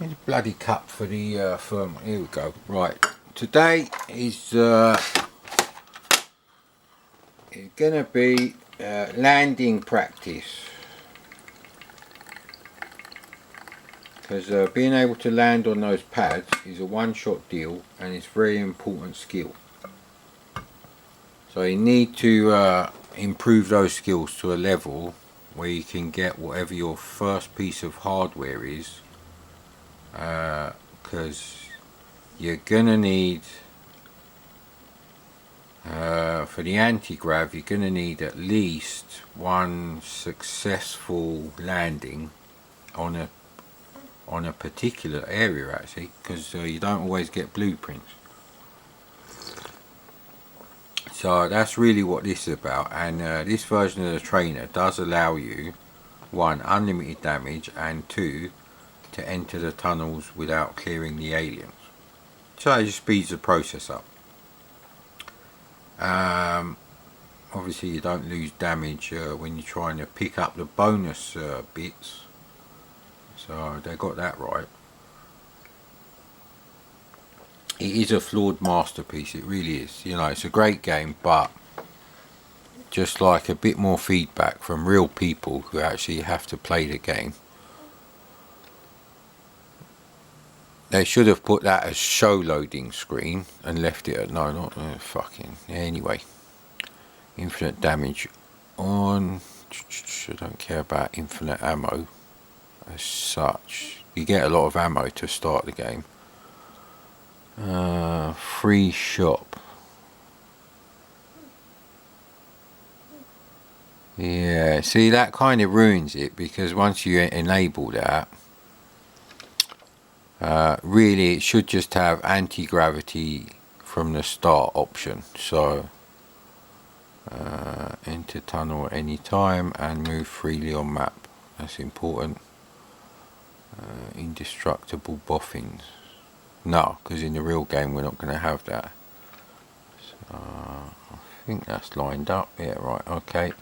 Where's the bloody cup for the firm? Here we go. Right, today is it's gonna be landing practice, because being able to land on those pads is a one-shot deal and it's very important skill. So you need to improve those skills to a level where you can get whatever your first piece of hardware is, because you're gonna need for the anti-grav, you're gonna need at least one successful landing on a particular area, actually, because you don't always get blueprints. So that's really what this is about, and this version of the trainer does allow you, one, unlimited damage, and two, to enter the tunnels without clearing the aliens. So it just speeds the process up. Obviously you don't lose damage when you're trying to pick up the bonus bits, so they got that right. It is a flawed masterpiece, it really is. You know, it's a great game, but just like a bit more feedback from real people who actually have to play the game. They should have put that as show loading screen and left it at no, not fucking. Anyway, infinite damage on. I don't care about infinite ammo as such. You get a lot of ammo to start the game. Free shop. Yeah, see, that kind of ruins it, because once you enable that, really it should just have anti-gravity from the start option. So enter tunnel at any time and move freely on map. That's important. Indestructible boffins. No, because in the real game we're not going to have that. So I think that's lined up. Yeah, right, okay.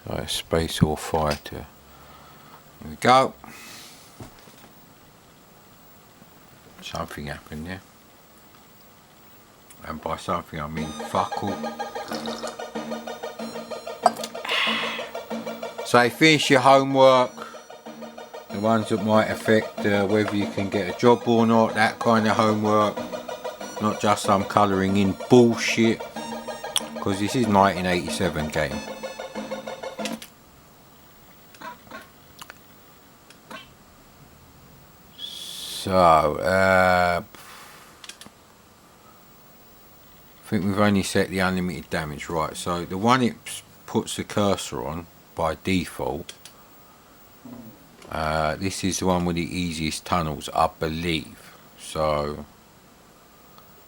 So space or fighter. Here we go. Something happened there. And by something I mean fuck all. So finish your homework. The ones that might affect whether you can get a job or not, that kind of homework, not just some colouring in bullshit, because this is 1987 game. So I think we've only set the unlimited damage right. So the one it puts the cursor on by default, this is the one with the easiest tunnels, I believe. So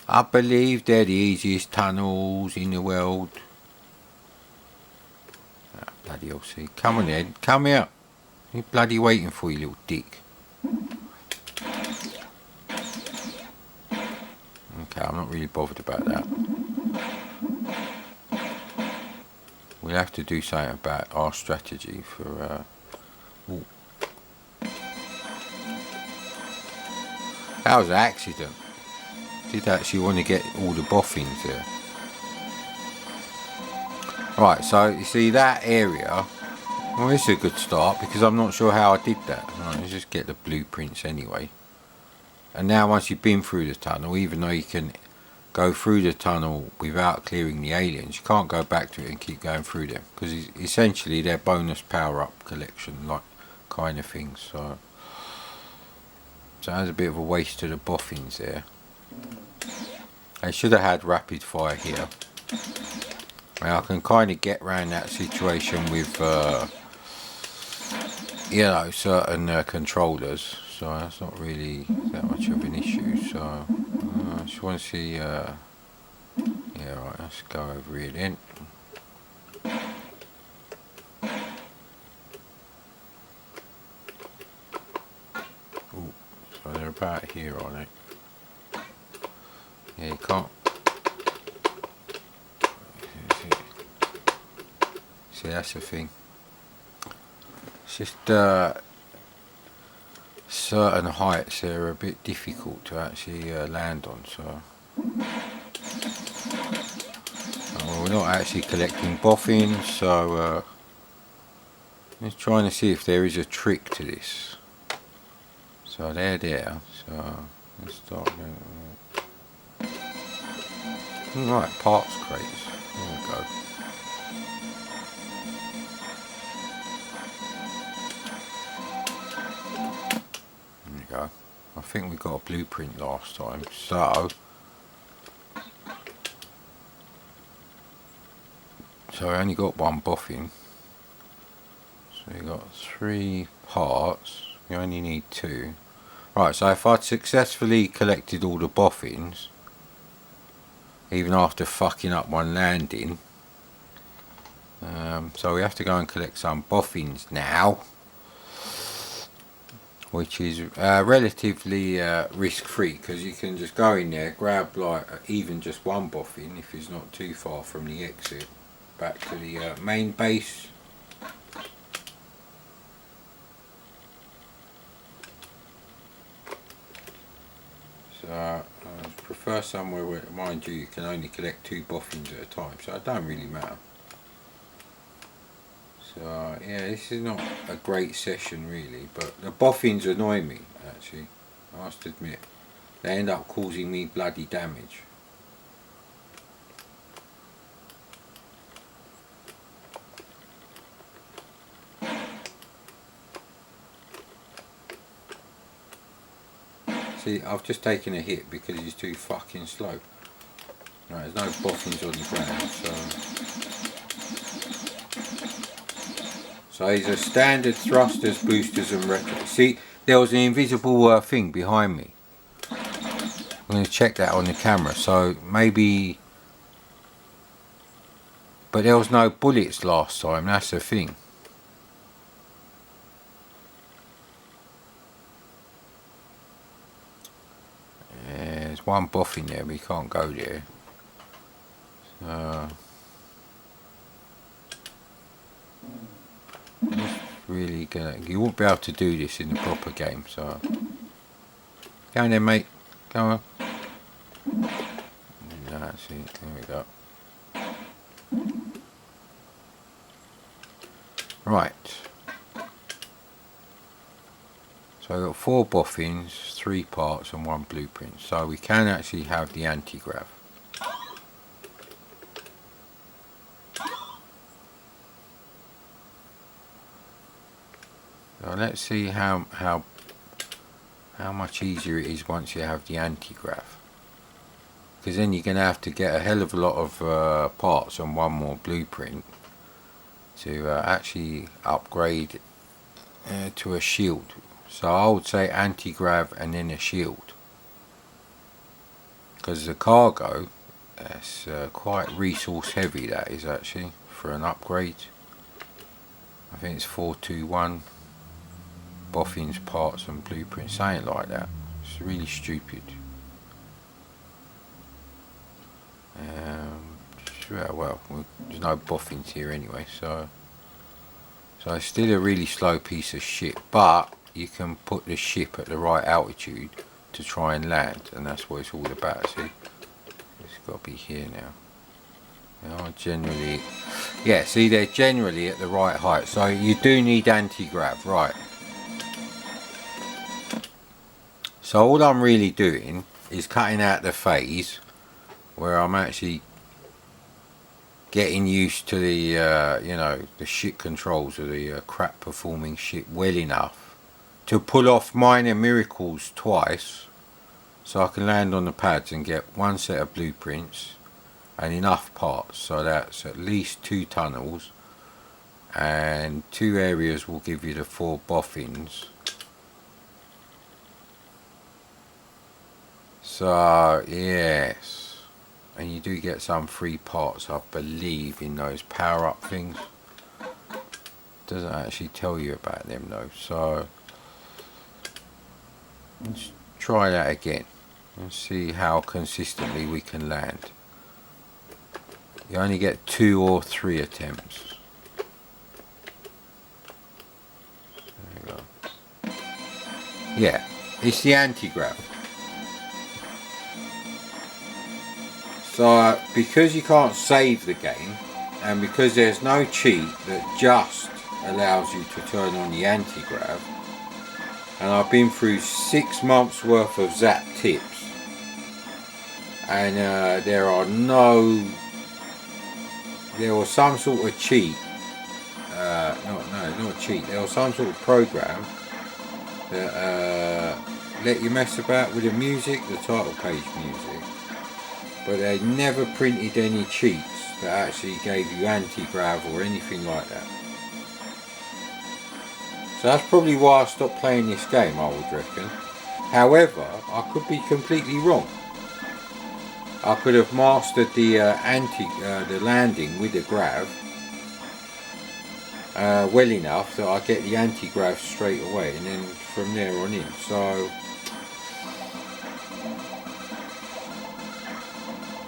I believe they're the easiest tunnels in the world. Ah, bloody hell, see. Come on then, come here. You're bloody waiting for you, little dick. Okay, I'm not really bothered about that. We'll have to do something about our strategy for that was an accident. Did actually want to get all the boffins there. Right, so you see that area. Well, this is a good start, because I'm not sure how I did that. Right, let's just get the blueprints anyway. And now once you've been through the tunnel, even though you can go through the tunnel without clearing the aliens, you can't go back to it and keep going through them, because essentially they're bonus power-up collection, like kind of things. So that's a bit of a waste of the boffins there. They should have had rapid fire here. Now I can kind of get around that situation with you know, certain controllers, so that's not really that much of an issue. So I just want to see yeah, right, let's go over here then. Ooh, so they're about here, aren't they? Yeah, you can't see, that's the thing. It's just certain heights they're a bit difficult to actually land on. So we're not actually collecting boffins, so just trying to see if there is a trick to this. So they're there, so let's start doing right, parts crates, there we go. There we go. I think we got a blueprint last time, so I only got one boffin. So you got 3 parts, you only need 2. Right, so if I'd successfully collected all the boffins, even after fucking up one landing, so we have to go and collect some boffins now, which is relatively risk-free, because you can just go in there, grab like even just one boffin if it's not too far from the exit back to the main base. So I prefer somewhere where, mind you, you can only collect 2 boffins at a time, so it don't really matter. So yeah, this is not a great session really, but the boffins annoy me actually, I must admit. They end up causing me bloody damage. See, I've just taken a hit because he's too fucking slow. Right, there's no boffins on the ground, so these are standard thrusters, boosters and retro. See, there was an invisible thing behind me. I'm going to check that on the camera, so maybe... But there was no bullets last time, that's the thing. There's one boffin there, but you can't go there. So... really gonna, you won't be able to do this in the proper game, so go on then mate, go on. No, see, there we go. Right, so I've got 4 boffins, 3 parts and 1 blueprint, so we can actually have the anti-grav. So let's see how much easier it is once you have the anti-grav, because then you're going to have to get a hell of a lot of parts and 1 more blueprint to actually upgrade to a shield. So I would say anti-grav and then a shield, because the cargo, that's quite resource heavy, that is actually, for an upgrade. I think it's 421 boffins, parts and blueprints, something like that. It's really stupid. Well, there's no boffins here anyway, so it's still a really slow piece of shit, but you can put the ship at the right altitude to try and land, and that's what it's all about. See, it's got to be here now. They are generally, yeah, see, they're generally at the right height, so you do need anti-grav, right? So all I'm really doing is cutting out the phase where I'm actually getting used to the you know, the shit controls of the crap performing ship well enough to pull off minor miracles twice, so I can land on the pads and get 1 set of blueprints and enough parts, so that's at least 2 tunnels, and 2 areas will give you the 4 boffins. So yes, and you do get some free parts, I believe, in those power up things. Doesn't actually tell you about them though, so let's try that again and see how consistently we can land. You only get 2 or 3 attempts. There you go. Yeah, it's the anti-grav. So because you can't save the game, and because there's no cheat that just allows you to turn on the anti-grav, and I've been through 6 months worth of Zap tips, and there was some sort of cheat, not cheat, there was some sort of program that let you mess about with the music, the title page music, but they never printed any cheats that actually gave you anti-grav or anything like that. So that's probably why I stopped playing this game, I would reckon. However, I could be completely wrong. I could have mastered the the landing with the grav well enough that I get the anti-grav straight away, and then from there on in. So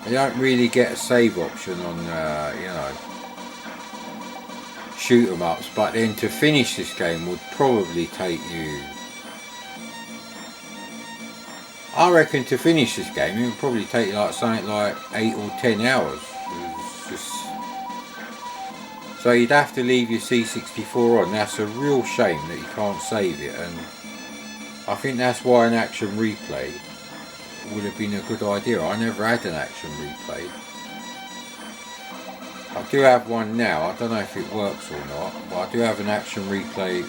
I don't really get a save option on shoot 'em ups, but then to finish this game would probably take you, I reckon to finish this game it would probably take you like something like 8 or 10 hours. So you'd have to leave your C64 on. That's a real shame that you can't save it, and I think that's why an action replay would have been a good idea. I never had an action replay. I do have one now. I don't know if it works or not, but I do have an action replay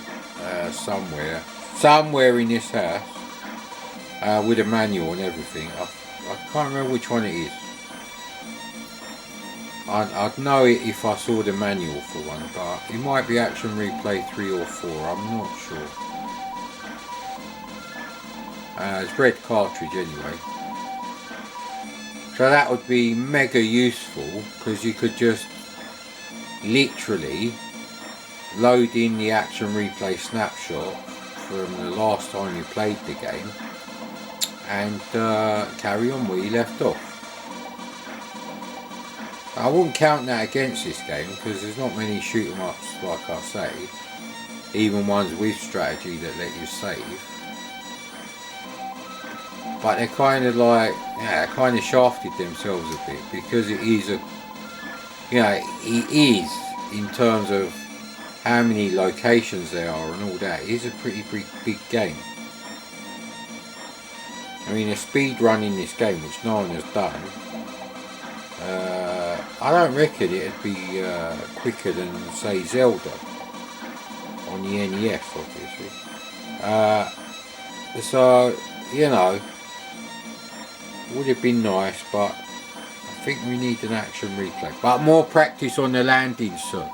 somewhere in this house with a manual and everything. I can't remember which one it is. I'd know it if I saw the manual for one, but it might be action replay 3 or 4. I'm not sure. It's red cartridge anyway. So that would be mega useful, because you could just literally load in the action replay snapshot from the last time you played the game and carry on where you left off. I wouldn't count that against this game, because there's not many shoot 'em ups, like I say, even ones with strategy that let you save. But they're kind of like, kind of shafted themselves a bit, because it is it is, in terms of how many locations there are and all that, it is a pretty big game. I mean, a speed run in this game, which no one has done, I don't reckon it'd be quicker than, say, Zelda on the NES, obviously. So, would have been nice, but I think we need an action replay. But more practice on the landing, sir.